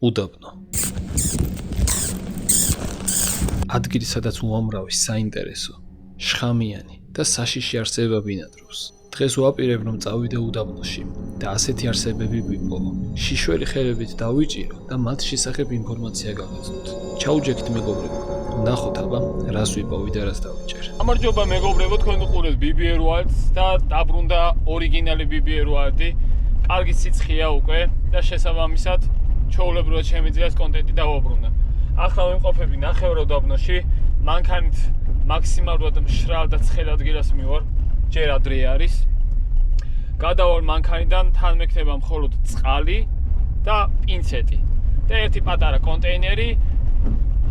უდაბნო. ადგილი, სადაც უამრავი საინტერესო, შხამიანი და საშიში არსება ბინადრობს. დღეს ვაპირებ, რომ წავიდე უდაბნოში და ასეთი არსებები ვიპოვო. შიშველი ხელებით დავიჭირო და მათ შესახებ ინფორმაცია გავეცნოთ. ჩაუჯექით მეგობრებო, ნახოთ აბა, რას ვიპოვი და რას დავიჭერ. გამარჯობა მეგობრებო, თქვენ უყურებთ BBR World და დაბრუნდა ორიგინალი BBR World. კარგი სიცხეა უკვე და შესაბამისად ჩვეულებრივად შემიძლიათ კონტენტი დავაბრუნო. ახლა ვიმყოფები ნახევარ უდაბნოში, მანქანით მაქსიმალურად მშრალ და ცხელ ადგილას მივარ, ჯერ ადრე არის. გადავალ მანქანიდან, თან მექნება მხოლოდ წყალი და პინცეტი და ერთი პატარა კონტეინერი,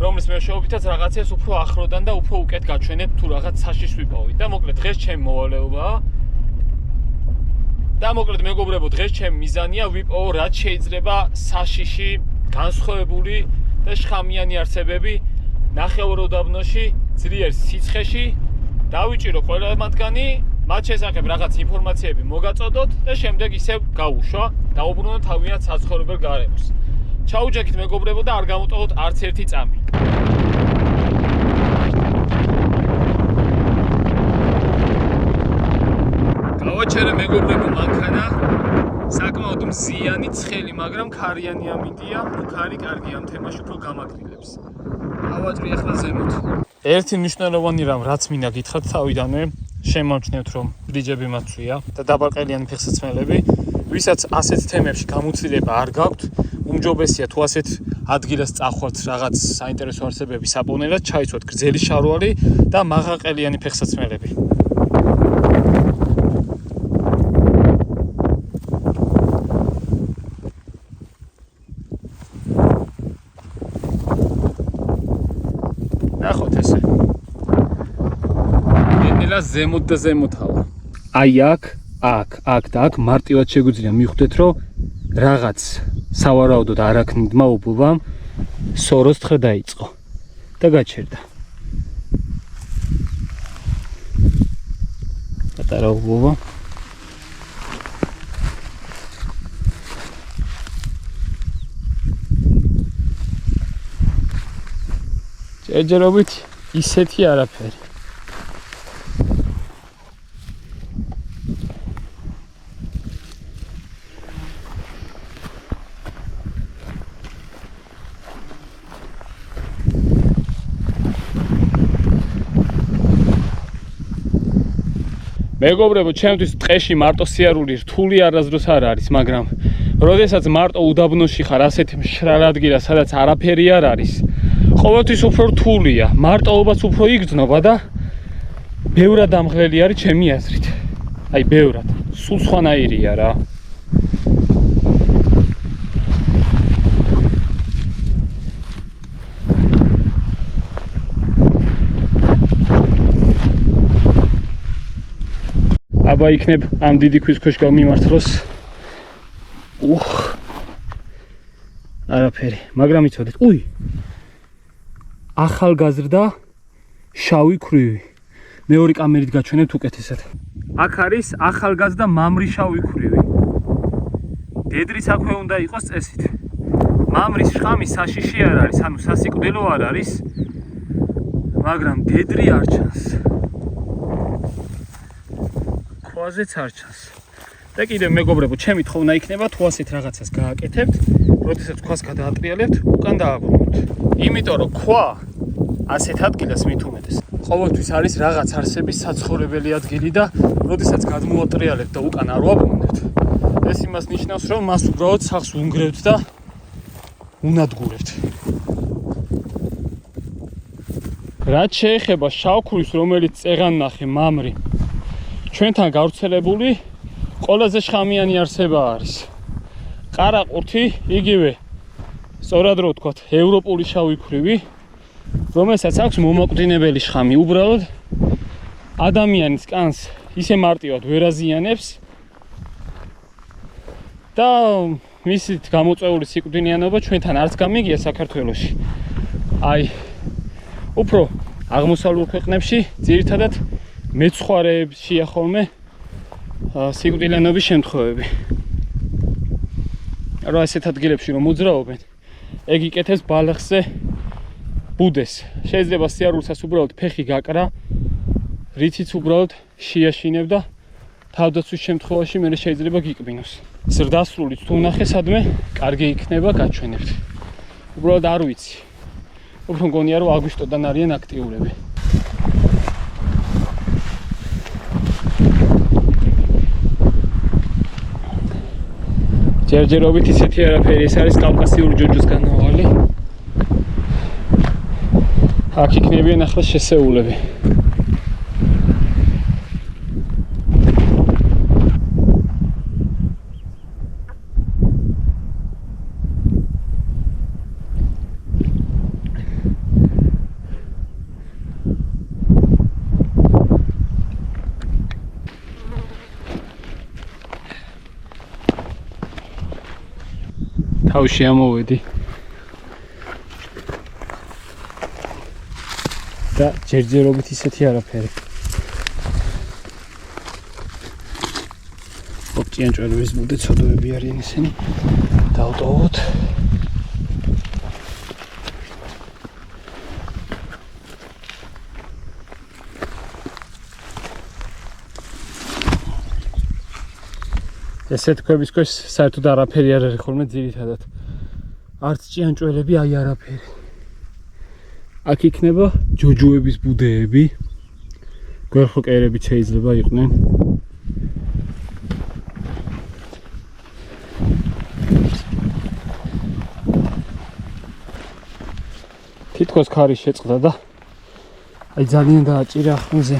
რომლის მეშვეობითაც რაღაცას უფრო ახლოდან და უფრო უკეთ გაჩვენებ თუ რაღაც საშიშს ვიპოვით. და მოკლედ დღეს ჩემი მოვალეობაა. და მოკლედ მეგობრებო, დღეს ჩემი მიზანია ვიპოვო რაც შეიძლება საშიში, განსხვავებული და შხამიანი არსებები ნახევარ უდაბნოში, ძლიერ სიცხეში. დავიჭირო ყველა მათგანი, მათ შესახებ რაღაც ინფორმაციები მოგაწოდოთ და შემდეგ ისევ გავუშვა, დავუბრუნო თავიანთ საცხოვრებელ გარემოს. ჩაუჯექით მეგობრებო და არ გამოტოვოთ არც ერთი წამი. გავაჩერე მეგობრებო მანქანა, საკმაოდ მზიანი, ცხელი, მაგრამ ქარიანი ამინდია, ქარი კარგი ამ თემაში უფრო გამაგრილებს. ავაჭრი ახლა ზემოთ. ერთი მნიშვნელოვანი რამ, რაც მინდა გითხრათ თავიდანვე, შემოვჩნევთ რომ ბრიჯები მათვია და დაბალყელიანი ფეხსაცმელები, ვისაც ასეთ თემებში გამოცდილება არ გაქვთ, უმჯობესია თუ ასეთ ადგილას წახვართ რაღაც საინტერესო არსებების საპონერად, ჩაიცვათ გრძელი შარვალი და მაღალყელიანი ფეხსაცმელები. ნახოთ ესე. ნელა ზემოთ და ზემოთავა. აი აქ და აქ მარტივად შეგვიძლია მივხვდეთ, რომ რაღაც სავარაუდოდ არაქნიდმა უბობამ სოროს თხე დაიწყო და გაჩერდა. პატარა უბობა. ჯერჯერობით ისეთი არაფერი. მეგობრებო, ჩემთვის ტყეში მარტო სიარული რთული არასდროს არ არის, მაგრამ როდესაც მარტო უდაბნოში ხარ, ასეთი მშრალ ადგილას, სადაც არაფერი არ არის, ყოველთვის უფრო რთულია, მარტოობაც უფრო იგრძნობა და ბევრად ამღლელი არის ჩემი აზრით. აი, ბევრად, სულ სხვანაირია რა. აბა იქნებ ამ დიდი ქვის ქვეშ გამიმართლოს. არაფერი, მაგრამ იცოდეთ, ახალგაზრდა შავი ქვრივი. მეორე კამერით გაჩვენებთ უკეთესად. აქ არის ახალგაზრდა მამრი შავი ქვრივი. დედრის აქვე უნდა იყოს წესით. მამრის შხამი საშიში არ არის, ანუ სასიკვდილო არ არის, მაგრამ დედრი არ ჩანს. ქვაზეც არ ჩანს. და კიდევ მეგობრებო, ჩემი თხოვნა იქნება თუ ასეთ რაღაცას გააკეთებთ, როდესაც ქვას გადაატრიალებთ, უკან დააბრუნოთ. იმიტომ რომ ქვა ასეთ ადგილას მით უმეტეს ყოველთვის არის რაღაც არსების საცხოვრებელი ადგილი და როდესაც გადმოატრიალებთ და უკან არ ვაბრუნებთ, ეს იმას ნიშნავს, რომ მას უბრალოდ სახს უნგრევთ და უნადგურებთ. რაც შეეხება შავქვის, რომელიც წეღანნახე მამრი, ჩვენთან გავრცელებული ყველაზე შხამიანი არსება არის. ყარაყურთი, იგივე სწორად რო ვთქვათ, ევროპული შავი ქვრივი, რომელსაც აქვს მომაკვდინებელი შხამი. უბრალოდ ადამიანის კანს ისე მარტივად ვერ აზიანებს და მისით გამოწვეული სიკვდილიანობა ჩვენთან არც გამიგია საქართველოში. აი, უფრო აღმოსავლურ ქვეყნებში ძირითადად მეცხვარეებშია ხოლმე სიკვდილიანობის შემთხვევები. რა ასეთ ადგილებში რომ მოძრაობენ, ეგ იკეთებს ბალახზე ბუდეს. შეიძლება სიარულსაც უბრალოდ ფეხი გაკრა, რითიც უბრალოდ შეაშინებ და თავდაცვის შემთხვევაში მე შეიძლება გიკბინოს. ზრდასრულიც თუ ნახე სადმე, კარგი იქნება, გაჩვენებთ. უბრალოდ არ ვიცი. უფრო მგონია რომ აგვისტოდან არიან აქტიურები. ჯერჯერობით ისეთი არაფერი, ეს არის კავკასიური ჯოჯოს განავალი. აქ იქნებიან ახლა შესეულები. თავში ამოვედი და ჯერჯერობით ისეთი არაფერი. ოპტიანჭველების ბუდე ცოდოები არიან ისინი. დავტოვოთ. ესეთ ქვების ქვეშ საერთოდ არაფერი არ არის ხოლმე ძირითადად. არც ჭიანჭველები, აი არაფერი. აქ იქნება ჯოჯოების ბუდეები. გვერხოკერებიც შეიძლება იყვნენ. თითქოს ქარი შეწყდა და აი ძალიან დააჭირა ხმზე.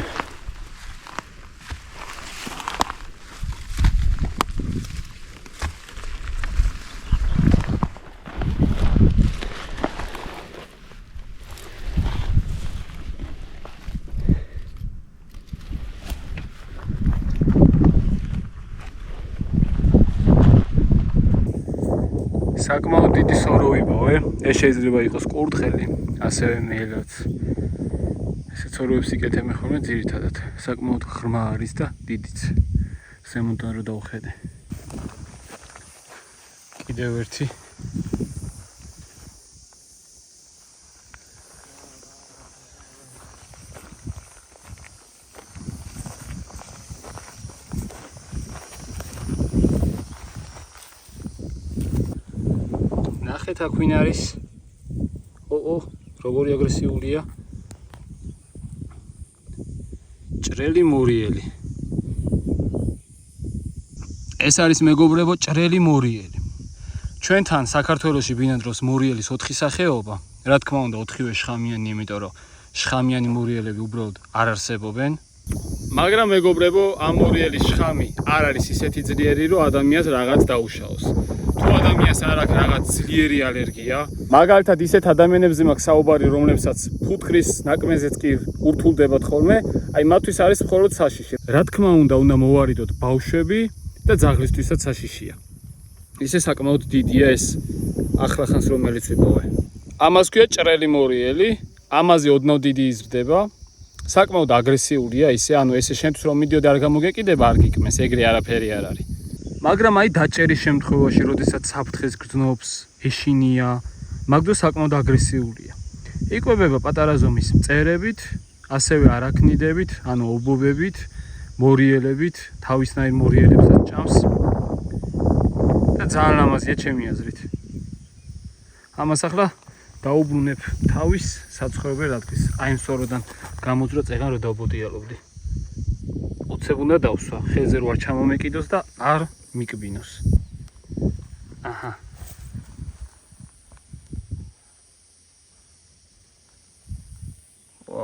საკმაოდ დიდი სორო ვიპოვე. ეს შეიძლება იყოს კურდღელი, ასევე მეელაც. ესე სოროებს იკეთებენ ხოლმე ძირითადად. საკმაოდ ღრმა არის და დიდიც. ზემოდან რო დავხედე. კიდევ ერთი. ნახეთ აქ ვინ არის? როგორი აგრესიულია. ჭრელი მორიელი. ეს არის მეგობრებო ჭრელი მორიელი. ჩვენთან საქართველოში ბინადრობს მორიელის 4 სახეობა. რა თქმა უნდა 4-ვე შხამიანი, იმიტომ რომ შხამიანი მორიელები უბრალოდ არ არსებობენ. მაგრამ მეგობრებო, ამ მორიელის შხამი არ არის ისეთი ძლიერი, რომ ადამიანს რაღაც დაუშაოს. თუ ადამიანს არ აქვს რაღაც ძლიერი ალერგია, მაგალითად ისეთ ადამიანებზე მაქვს საუბარი, რომლებსაც ფუტკრის ნაკმეზეც კი ურთულდებათ ხოლმე, აი მათთვის არის მხოლოდ საშიში. რა თქმა უნდა მოვარიდოთ ბავშვები და ძაღლისთვისაც საშიშია. ისე საკმაოდ დიდია ეს ახლახანს რომელიც ვიპოვე. ამას ქვია ჭრელი მორიელი, ამაზე ოდნავ დიდი იზრდება. საკმაოდ აგრესიულია ისე, ანუ ესე შენთვის რომ მიდიოდი არ გამოგეკიდება, არ გიკმეს, ეგრე არაფერი არ არის. მაგრამ აი დაჭერის შემთხვევაში, როდესაც საფრთხეს გრძნობს, ეშინია, მაგდროს საკმაოდ აგრესიულია. იკვებება პატარა ზომის მწერებით, ასევე არაქნიდებით, ანუ ობობებით, მორიელებით, თავისნაირ მორიელებსაც ჭამს. და ძალიან ლამაზია ჩემი აზრით. ამას ახლა დაუბრუნებ თავის საცხოვრებელ ადგილს. აი ამ სოროდან გამოძვრა წეღან რო დავბოდიალობდი. უცებ უნდა დავსვა, ხეზე რო არ ჩამომეკიდოს და არ მიკბინოს. აჰა.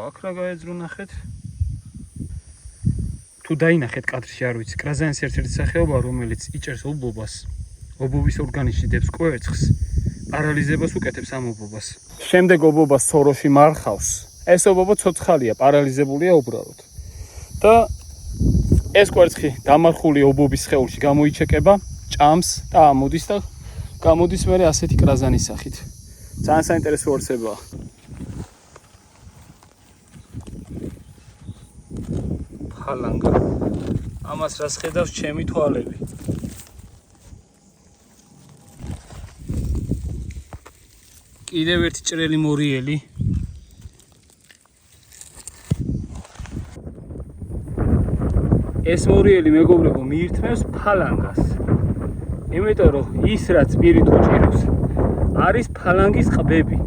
აქ რა გაეძრო ნახეთ. თუ დაინახეთ კადრში არ ვიცი, კრაზანის ერთ-ერთი სახეობა, რომელიც იჭერს ობობას, ობობის ორგანიზმში დებს კვერცხს, პარალიზებას უკეთებს ამ ობობას. შემდეგ ობობას სოროში მარხავს. ეს ობობა ცოცხალია, პარალიზებულია უბრალოდ. და ეს კვერცხი დამარხული ობობის სხეულში გამოიჩეკება, ჭამს და ამოდის და გამოდის მერე ასეთი კრაზანის სახით. ძალიან საინტერესო არსებაა. ფალანგა. ამას რას ხედავს ჩემი თვალები. კიდევ ერთი ჭრელი მორიელი. ეს მორიელი მეგობრებო მიირთმევს ფალანგას. იმიტომ რომ ის რაც პირით უჭირავს არის ფალანგის ყბები.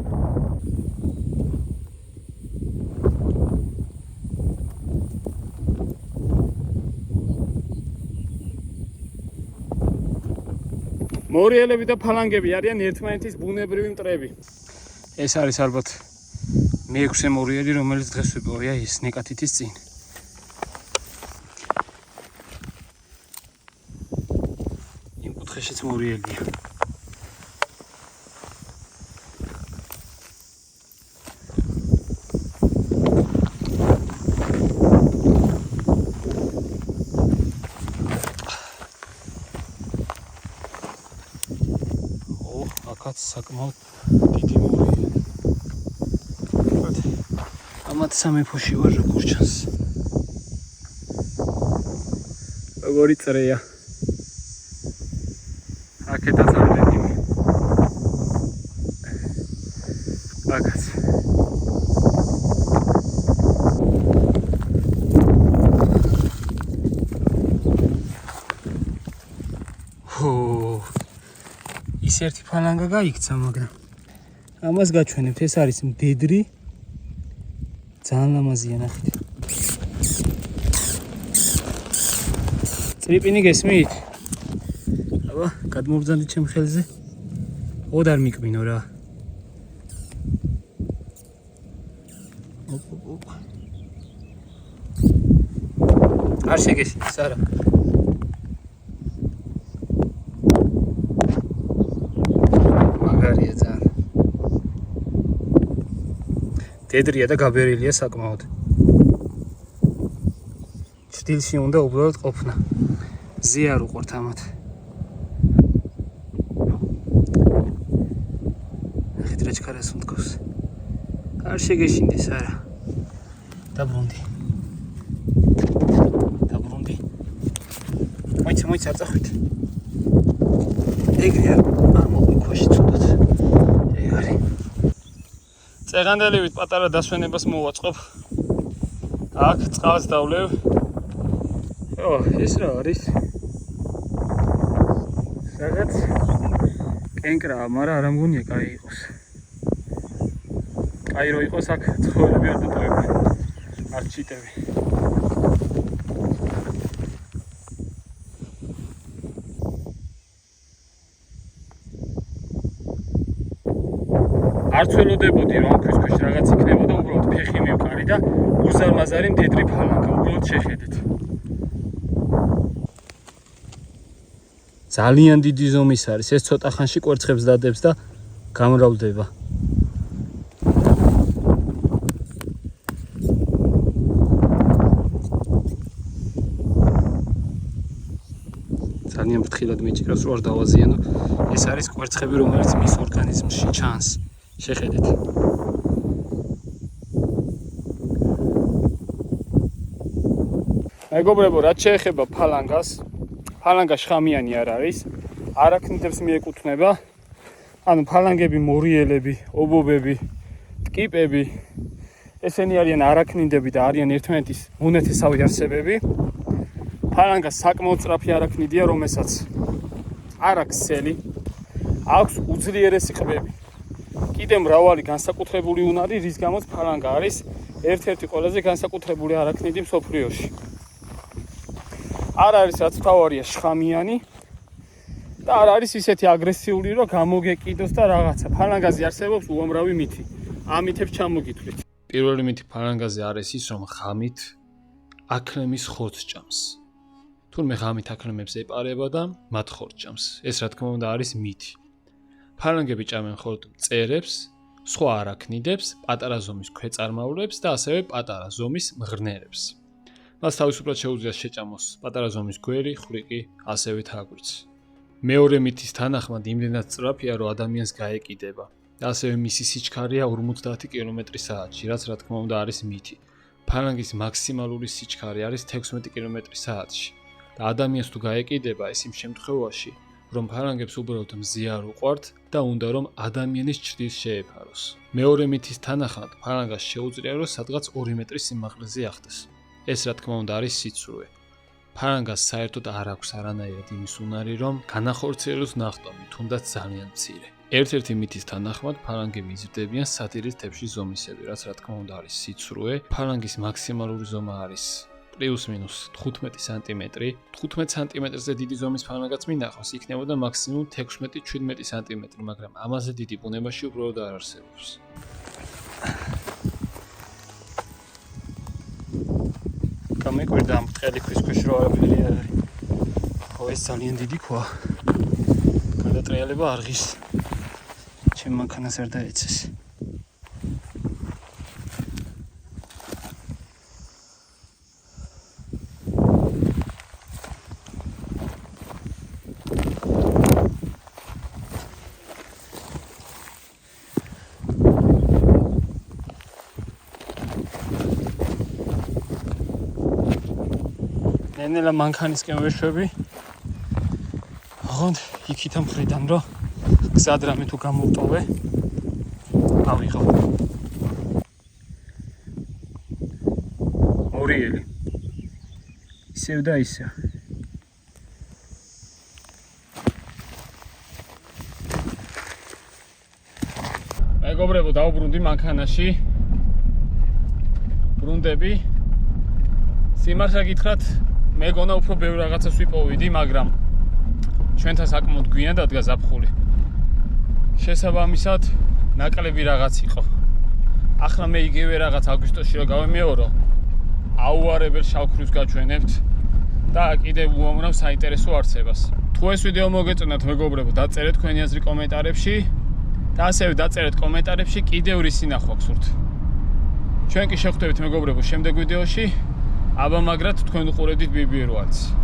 მორიელები და ფალანგები არიან ერთმანეთის ბუნებრივი მტრები. ეს არის ალბათ მე-6 მორიელი, რომელიც დღეს ვიპოვია ის ნეკათითის წინ. იმ კუთხეშიც მორიელია. აქაც საკმაოდ დიდი მორიელი. ამათ სამეფოში ვარ როგორც ჩანს. როგორი წრეა. აქედაც ამდენი. აქაც. ის ერთი ფალანგა გაიქცა, მაგრამ ამას გაჩვენებთ, ეს არის მდედრი. ძალიან ლამაზია, ნახეთ. წრიპინი გესმით? აბა, გადმოვბრძანდით ჩემ ხელზე. ოდ არ მიკბინო რა. არ შეგესინეს, არა. მაგარია ძალიან. დედრია და გაბერილია საკმაოდ. ჭრილში უნდა უბრალოდ ყოფნა. ზე არ უყურთ ამათ. ნახეთ რა ჩქარას უნდქოს. არ შეგეშინდეს, არა. დაბრუნდი. მოიცა არ წახვით. ეგრე არ მოგვიქოში ცუდად. ეგ არის. წეღანდელივით პატარა დასვენებას მოვაწყობ. აქ წყალს დავლევ. ეს რა არის? რაღაც კენკრაა, მაგრამ არ ამგონია კაი იყოს. კაი რო იყოს აქ ცხოველები არ დატოვებენ. არ ჩიტები. არც ველოდებოდი რომ აქ ქვიშ რაღაც იქნება და უბრალოდ ფეხი მივყარი და უზარმაზარი მდედრი ფალანგა, უბრალოდ შეხედეთ. ძალიან დიდი ზომის არის, ეს ცოტა ხანში კვერცხებს დადებს და გამრავლდება. ძალიან ფრთხილად მიჭირავს რომ არ დავაზიანო. ეს არის კვერცხები, რომელიც მის ორგანიზმში ჩანს. შეხედეთ. მეგობრებო, რაც შეეხება ფალანგას, ფალანგა შხამიანი არ არის, არაქნიდებს მიეკუთვნება. ანუ ფალანგები, მორიელები, ობობები, ტკიპები, ესენი არიან არაქნიდები და არიან ერთმანეთის მონათესავი არსებები. ფალანგა საკმაოდ სწრაფი არაქნიდია, რომელსაც არ აქვს სელი, აქვს უძლიერესი ყბები. კიდე მრავალი განსაკუთრებული უნარი, რის გამოც ფალანგა არის ერთ-ერთი ყველაზე განსაკუთრებული არაქნიდი მსოფლიოში. არ არის რაც თავარია შხამიანი და არ არის ისეთი აგრესიული, რომ გამოგეკიდოს და რაღაცა. ფალანგაზე არსებობს უამრავი მითი. ამ მითებს ჩამოგითვლით. პირველი მითი ფალანგაზე არის ის, რომ ღამით აქლემის ხორცს ჭამს. თურმე ღამით აქლემებს ეპარება და მათ ხორცს ჭამს. ეს რა თქმა უნდა არის მითი. ფალანგები ჭამენ მხოლოდ მწერებს, სხვა არაქნიდებს, პატარა ზომის ქვეწარმავლებს და ასევე პატარა ზომის მღრღნელებს. მას თავისუფლად შეუძლია შეჭამოს პატარა ზომის გვერი, ხვრიკი, ასევე თაგვიც. მეორე მითის თანახმად იმდენად სწრაფია, რომ ადამიანს გაეკიდება. და ასევე მისი სიჩქარეა 50 კმ/სთ, რაც რა თქმა უნდა არის მითი. ფალანგის მაქსიმალური სიჩქარე არის 16 კმ/სთ. და ადამიანს თუ გაეკიდება, ეს იმ შემთხვევაში რომ ფარანგებს უბრალოდ მზი არ უყვართ და უნდა რომ ადამიანის ჭრილს შეეფაროს. მეორე მითის თანახმად ფარანგას შეუძლია რომ სადღაც 2 მეტრის სიმაღლეზე ახდეს. ეს რა თქმა უნდა არის სიცრუე. ფარანგას საერთოდ არ აქვს არანაირად იმის უნარი რომ განახორციელოს ნახტომი, თუნდაც ძალიან მცირე. ერთ-ერთი მითის თანახმად ფარანგები იზრდებიან სადირის თებში ზომისები, რაც რა თქმა უნდა არის სიცრუე. ფარანგის მაქსიმალური ზომა არის პლუს-მინუს 15 სანტიმეტრი. 15 სანტიმეტრზე დიდი ზომის ფარანგაც მინახავს, იქნებოდა მაქსიმუმ 16-17 სანტიმეტრი, მაგრამ ამაზე დიდი ბუნებაში უბრალოდ არ არსებობს. გამეკვირდა ამ ბრტყელი ქვის ქვეშ რო არაფერი არ არის. ხო, ეს ძალიან დიდი ქვა. გადატრიალება არ ღირს. ჩემ მანქანას არ დაეცეს. ნელა მანქანისკენ ვეშვები. აღონდ იქიდან მხრიდან რომ გზად რამე თუ გამოვტოვე. ავიღო. ორიელი. ისევ და ისევ. მეგობრებო, დავბრუნდი მანქანაში. ბრუნდები. სიმართლე გითხრათ, მეგონა უფრო ბევრ რაღაცას ვიპოვიდი, მაგრამ ჩვენთან საკმაოდ გვიან დადგა ზაფხული. შესაბამისად, ნაკლები რაღაც იყო. ახლა მე იგივე რაღაც აგვისტოში რა გავემეორო. აუარებელ შავქრუს გაჩვენებთ და კიდევ უამრავ საინტერესო არცებას. თუ ეს ვიდეო მოგეწონათ, მეგობრებო, დაწერეთ თქვენი აზრი კომენტარებში და ასევე დაწერეთ კომენტარებში კიდევ რისი ნახვა გსურთ. ჩვენ კი შევხვდებით, მეგობრებო, შემდეგ ვიდეოში. აბა მაგრად თქვენ უყურებდით BBR Worlds.